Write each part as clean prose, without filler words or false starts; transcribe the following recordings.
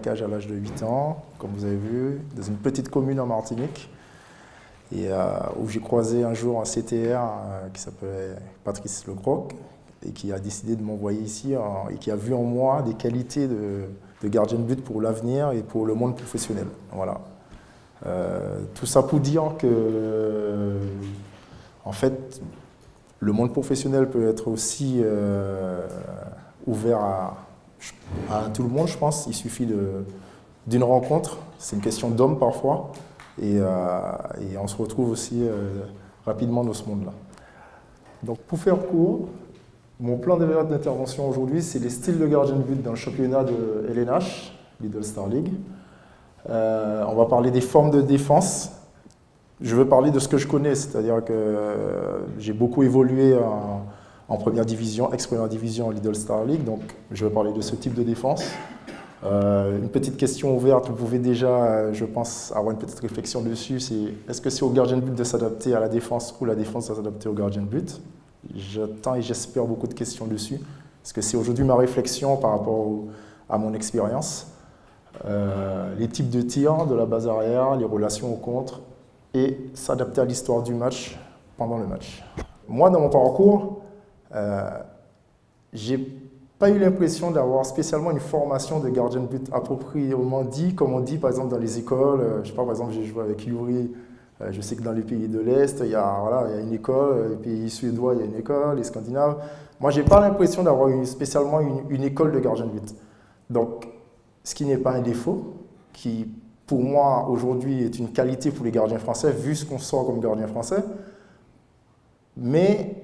cage à l'âge de 8 ans, comme vous avez vu, dans une petite commune en Martinique, et où j'ai croisé un jour un CTR qui s'appelait Patrice Lecroc, et qui a décidé de m'envoyer ici, et qui a vu en moi des qualités de gardien de but pour l'avenir et pour le monde professionnel. Voilà. Tout ça pour dire que, en fait, le monde professionnel peut être aussi ouvert à tout le monde, je pense. Il suffit d'une rencontre. C'est une question d'homme parfois. Et on se retrouve aussi rapidement dans ce monde-là. Donc, pour faire court, mon plan d'intervention aujourd'hui, c'est les styles de gardien de but dans le championnat de LNH, Lidl Star League. On va parler des formes de défense. Je veux parler de ce que je connais, c'est-à-dire que j'ai beaucoup évolué en première division, ex-première division en Lidl Star League, donc je vais parler de ce type de défense. Une petite question ouverte, vous pouvez déjà, je pense, avoir une petite réflexion dessus, c'est est-ce que c'est au gardien de but de s'adapter à la défense ou la défense de s'adapter au gardien de but? J'attends et j'espère beaucoup de questions dessus, parce que c'est aujourd'hui ma réflexion par rapport à mon expérience. Les types de tirs, de la base arrière, les relations au contre, et s'adapter à l'histoire du match pendant le match. Moi, dans mon parcours, j'ai pas eu l'impression d'avoir spécialement une formation de gardien de but appropriément dit, comme on dit par exemple dans les écoles. Je sais pas, par exemple, j'ai joué avec Yuri. Je sais que dans les pays de l'Est, il y a une école, les pays suédois, il y a une école, les Scandinaves. Moi, j'ai pas l'impression d'avoir spécialement une école de gardien de but. Donc, ce qui n'est pas un défaut, qui pour moi aujourd'hui est une qualité pour les gardiens français, vu ce qu'on sort comme gardien français. Mais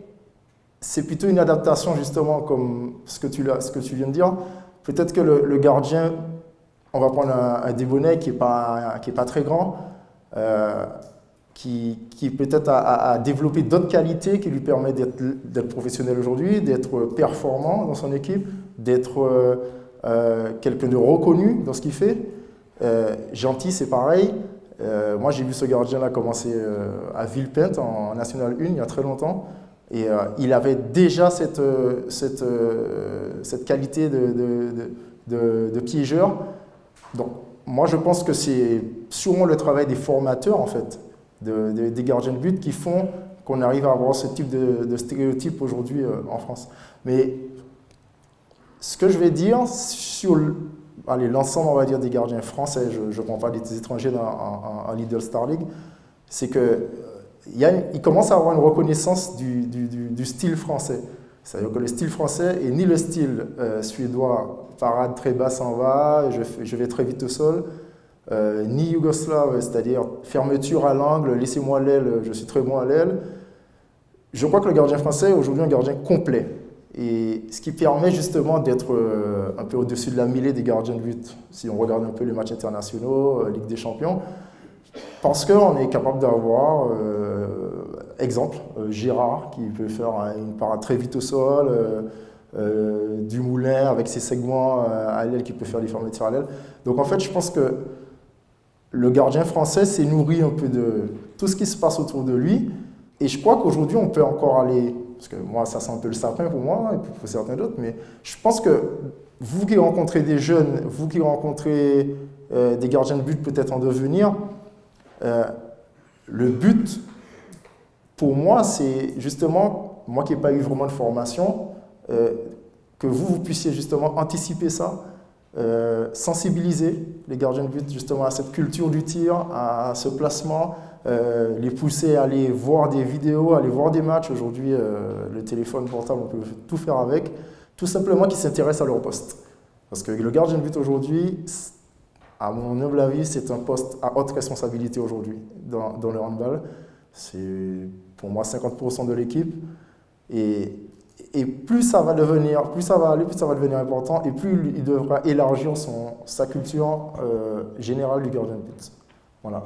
c'est plutôt une adaptation justement comme ce que tu viens de dire. Peut-être que le gardien, on va prendre un Débonnet qui est pas très grand, qui peut-être a développé d'autres qualités qui lui permettent d'être professionnel aujourd'hui, d'être performant dans son équipe, d'être quelqu'un de reconnu dans ce qu'il fait. Gentil, c'est pareil. Moi, j'ai vu ce gardien-là commencer à Villepinte en National 1 il y a très longtemps. Et il avait déjà cette qualité de piégeur. Donc, moi, je pense que c'est sûrement le travail des formateurs, en fait, des gardiens de but qui font qu'on arrive à avoir ce type de stéréotype aujourd'hui en France. Mais ce que je vais dire sur l'ensemble, on va dire, des gardiens français, je ne prends pas des étrangers en Lidl Star League, c'est que il commence à avoir une reconnaissance du style français. C'est-à-dire que le style français est ni le style suédois, parade très bas s'en va, je vais très vite au sol, ni yougoslave, c'est-à-dire fermeture à l'angle, laissez-moi l'aile, je suis très bon à l'aile. Je crois que le gardien français est aujourd'hui un gardien complet. Et ce qui permet justement d'être un peu au-dessus de la mêlée des gardiens de but, si on regarde un peu les matchs internationaux, Ligue des Champions, parce qu'on est capable d'avoir, exemple, Gérard qui peut faire une parade très vite au sol, Dumoulin avec ses segments à l'aile qui peut faire des fermetures à l'aile. Donc en fait, je pense que le gardien français s'est nourri un peu de tout ce qui se passe autour de lui. Et je crois qu'aujourd'hui, on peut encore aller, parce que moi, ça sent un peu le sapin pour moi, et pour certains d'autres, mais je pense que vous qui rencontrez des jeunes, vous qui rencontrez des gardiens de but peut-être en devenir, le but, pour moi, c'est justement, moi qui n'ai pas eu vraiment de formation, que vous puissiez justement anticiper ça, sensibiliser les gardiens de but justement à cette culture du tir, à ce placement, les pousser à aller voir des vidéos, à aller voir des matchs. Aujourd'hui, le téléphone portable, on peut tout faire avec, tout simplement qu'ils s'intéressent à leur poste. Parce que le gardien de but aujourd'hui, à mon humble avis, c'est un poste à haute responsabilité aujourd'hui dans le handball. C'est pour moi 50% de l'équipe. Et plus ça va devenir, plus ça va aller, plus ça va devenir important, et plus il devra élargir sa culture générale du gardien de but. Voilà.